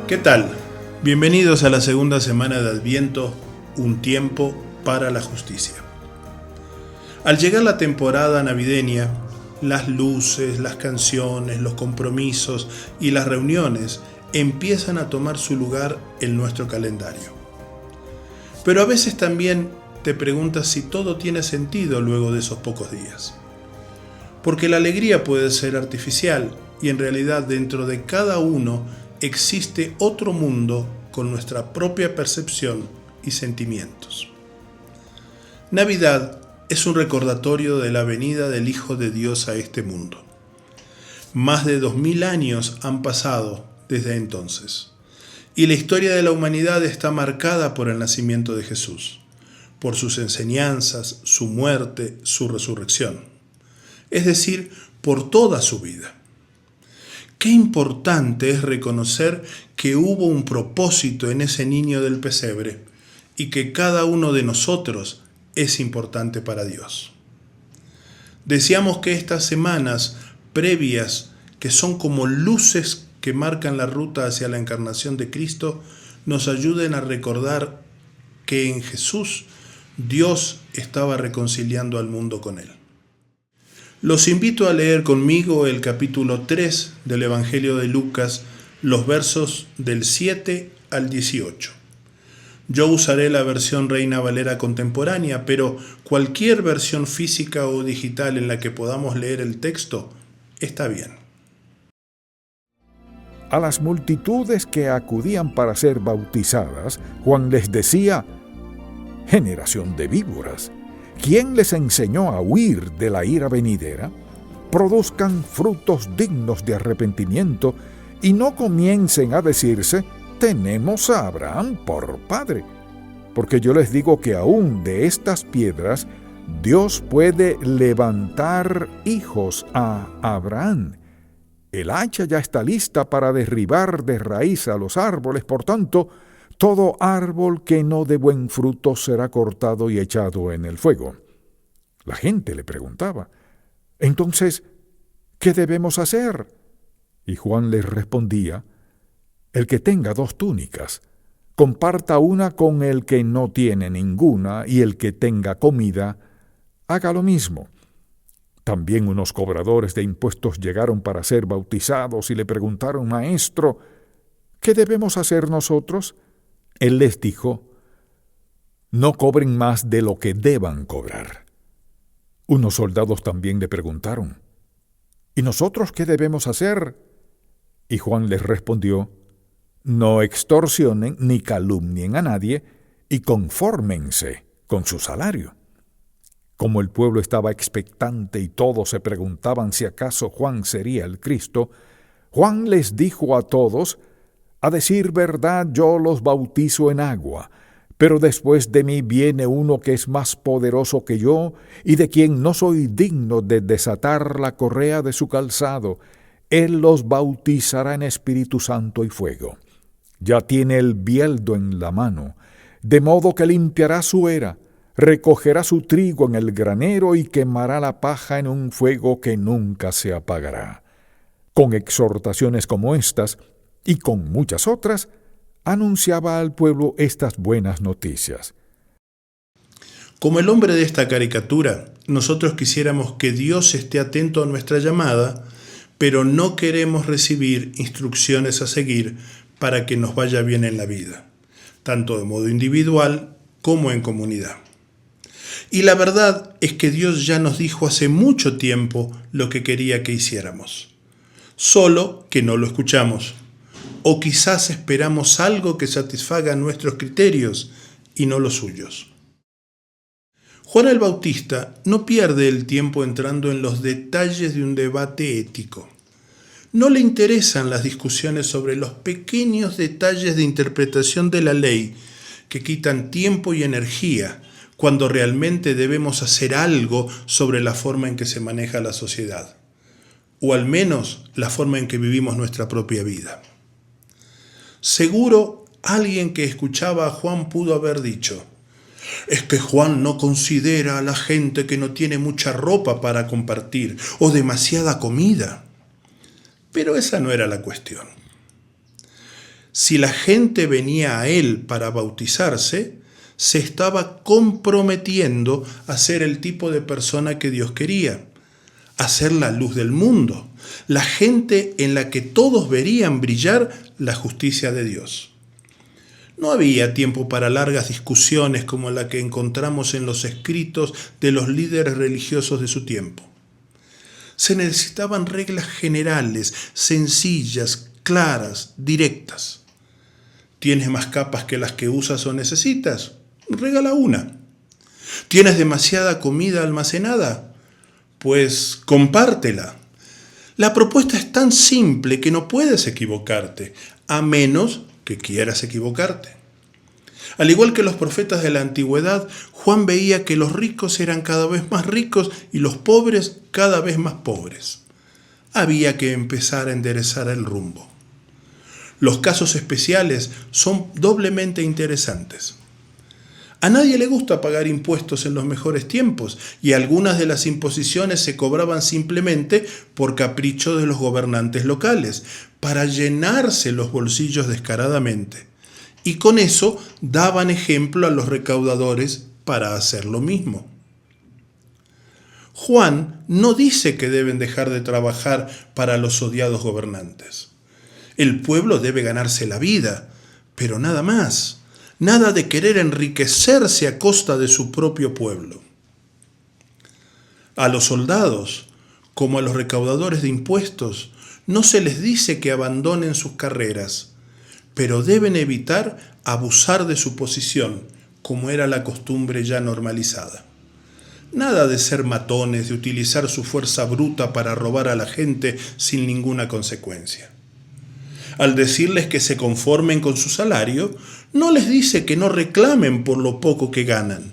¿Qué tal? Bienvenidos a la segunda semana de Adviento, un tiempo para la justicia. Al llegar la temporada navideña, las luces, las canciones, los compromisos y las reuniones empiezan a tomar su lugar en nuestro calendario. Pero a veces también te preguntas si todo tiene sentido luego de esos pocos días. Porque la alegría puede ser artificial y en realidad dentro de cada uno existe otro mundo con nuestra propia percepción y sentimientos. Navidad es un recordatorio de la venida del Hijo de Dios a este mundo. Más de 2000 años han pasado desde entonces, y la historia de la humanidad está marcada por el nacimiento de Jesús, por sus enseñanzas, su muerte, su resurrección, es decir, por toda su vida. Qué importante es reconocer que hubo un propósito en ese niño del pesebre y que cada uno de nosotros es importante para Dios. Deseamos que estas semanas previas, que son como luces que marcan la ruta hacia la encarnación de Cristo, nos ayuden a recordar que en Jesús Dios estaba reconciliando al mundo con Él. Los invito a leer conmigo el capítulo 3 del Evangelio de Lucas, los versos del 7 al 18. Yo usaré la versión Reina Valera contemporánea, pero cualquier versión física o digital en la que podamos leer el texto está bien. A las multitudes que acudían para ser bautizadas, Juan les decía: «Generación de víboras, ¿quién les enseñó a huir de la ira venidera? Produzcan frutos dignos de arrepentimiento y no comiencen a decirse: tenemos a Abraham por padre. Porque yo les digo que aún de estas piedras Dios puede levantar hijos a Abraham. El hacha ya está lista para derribar de raíz a los árboles, por tanto, todo árbol que no dé buen fruto será cortado y echado en el fuego». La gente le preguntaba: «Entonces, ¿qué debemos hacer?» Y Juan les respondía: «El que tenga 2 túnicas, comparta una con el que no tiene ninguna, y el que tenga comida, haga lo mismo». También unos cobradores de impuestos llegaron para ser bautizados y le preguntaron: «Maestro, ¿qué debemos hacer nosotros?» Él les dijo: «No cobren más de lo que deban cobrar». Unos soldados también le preguntaron: «¿Y nosotros qué debemos hacer?» Y Juan les respondió: «No extorsionen ni calumnien a nadie y confórmense con su salario». Como el pueblo estaba expectante y todos se preguntaban si acaso Juan sería el Cristo, Juan les dijo a todos: «A decir verdad, yo los bautizo en agua, pero después de mí viene uno que es más poderoso que yo, y de quien no soy digno de desatar la correa de su calzado. Él los bautizará en Espíritu Santo y fuego. Ya tiene el bieldo en la mano, de modo que limpiará su era, recogerá su trigo en el granero y quemará la paja en un fuego que nunca se apagará». Con exhortaciones como estas, y con muchas otras, anunciaba al pueblo estas buenas noticias. Como el hombre de esta caricatura, nosotros quisiéramos que Dios esté atento a nuestra llamada, pero no queremos recibir instrucciones a seguir para que nos vaya bien en la vida, tanto de modo individual como en comunidad. Y la verdad es que Dios ya nos dijo hace mucho tiempo lo que quería que hiciéramos, solo que no lo escuchamos. O quizás esperamos algo que satisfaga nuestros criterios y no los suyos. Juan el Bautista no pierde el tiempo entrando en los detalles de un debate ético. No le interesan las discusiones sobre los pequeños detalles de interpretación de la ley que quitan tiempo y energía cuando realmente debemos hacer algo sobre la forma en que se maneja la sociedad, o al menos la forma en que vivimos nuestra propia vida. Seguro alguien que escuchaba a Juan pudo haber dicho: «Es que Juan no considera a la gente que no tiene mucha ropa para compartir o demasiada comida». Pero esa no era la cuestión. Si la gente venía a él para bautizarse, se estaba comprometiendo a ser el tipo de persona que Dios quería, a ser la luz del mundo, la gente en la que todos verían brillar la justicia de Dios. No había tiempo para largas discusiones como la que encontramos en los escritos de los líderes religiosos de su tiempo. Se necesitaban reglas generales, sencillas, claras, directas. ¿Tienes más capas que las que usas o necesitas? Regala una. ¿Tienes demasiada comida almacenada? Pues compártela. La propuesta es tan simple que no puedes equivocarte, a menos que quieras equivocarte. Al igual que los profetas de la antigüedad, Juan veía que los ricos eran cada vez más ricos y los pobres cada vez más pobres. Había que empezar a enderezar el rumbo. Los casos especiales son doblemente interesantes. A nadie le gusta pagar impuestos en los mejores tiempos, y algunas de las imposiciones se cobraban simplemente por capricho de los gobernantes locales, para llenarse los bolsillos descaradamente. Y con eso daban ejemplo a los recaudadores para hacer lo mismo. Juan no dice que deben dejar de trabajar para los odiados gobernantes. El pueblo debe ganarse la vida, pero nada más. Nada de querer enriquecerse a costa de su propio pueblo. A los soldados, como a los recaudadores de impuestos, no se les dice que abandonen sus carreras, pero deben evitar abusar de su posición, como era la costumbre ya normalizada. Nada de ser matones, de utilizar su fuerza bruta para robar a la gente sin ninguna consecuencia. Al decirles que se conformen con su salario, no les dice que no reclamen por lo poco que ganan.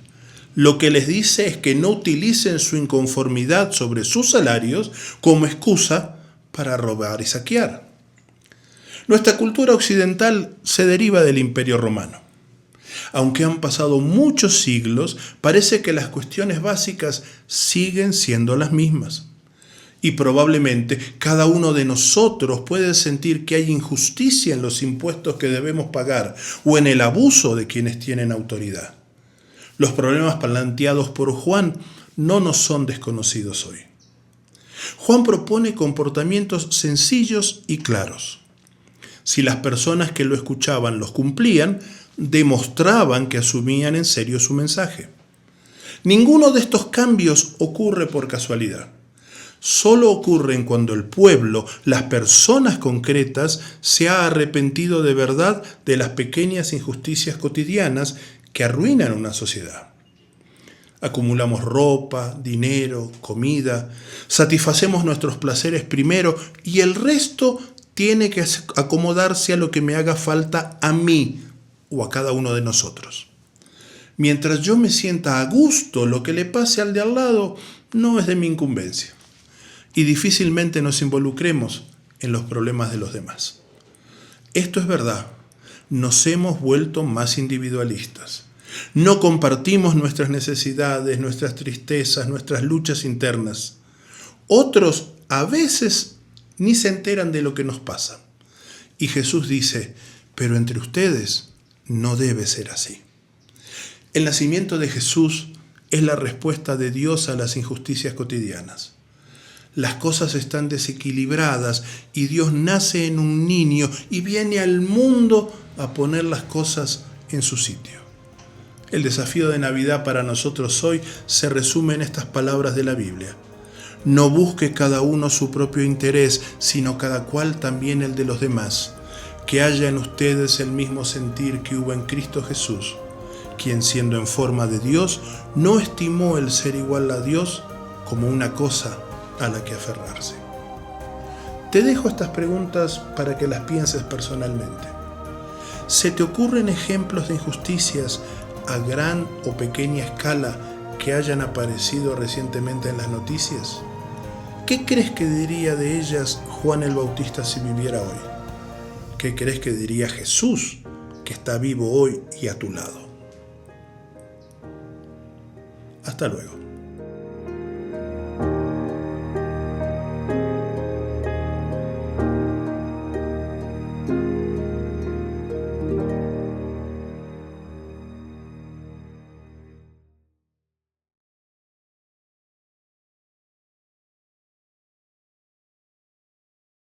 Lo que les dice es que no utilicen su inconformidad sobre sus salarios como excusa para robar y saquear. Nuestra cultura occidental se deriva del Imperio Romano. Aunque han pasado muchos siglos, parece que las cuestiones básicas siguen siendo las mismas. Y probablemente cada uno de nosotros puede sentir que hay injusticia en los impuestos que debemos pagar o en el abuso de quienes tienen autoridad. Los problemas planteados por Juan no nos son desconocidos hoy. Juan propone comportamientos sencillos y claros. Si las personas que lo escuchaban los cumplían, demostraban que asumían en serio su mensaje. Ninguno de estos cambios ocurre por casualidad. Solo ocurren cuando el pueblo, las personas concretas, se ha arrepentido de verdad de las pequeñas injusticias cotidianas que arruinan una sociedad. Acumulamos ropa, dinero, comida, satisfacemos nuestros placeres primero y el resto tiene que acomodarse a lo que me haga falta a mí o a cada uno de nosotros. Mientras yo me sienta a gusto, lo que le pase al de al lado no es de mi incumbencia. Y difícilmente nos involucremos en los problemas de los demás. Esto es verdad, nos hemos vuelto más individualistas. No compartimos nuestras necesidades, nuestras tristezas, nuestras luchas internas. Otros a veces ni se enteran de lo que nos pasa. Y Jesús dice, pero entre ustedes no debe ser así. El nacimiento de Jesús es la respuesta de Dios a las injusticias cotidianas. Las cosas están desequilibradas y Dios nace en un niño y viene al mundo a poner las cosas en su sitio. El desafío de Navidad para nosotros hoy se resume en estas palabras de la Biblia. No busque cada uno su propio interés, sino cada cual también el de los demás. Que haya en ustedes el mismo sentir que hubo en Cristo Jesús, quien siendo en forma de Dios, no estimó el ser igual a Dios como una cosa a la que aferrarse. Te dejo estas preguntas para que las pienses personalmente. ¿Se te ocurren ejemplos de injusticias a gran o pequeña escala que hayan aparecido recientemente en las noticias? ¿Qué crees que diría de ellas Juan el Bautista si viviera hoy? ¿Qué crees que diría Jesús, que está vivo hoy y a tu lado? Hasta luego.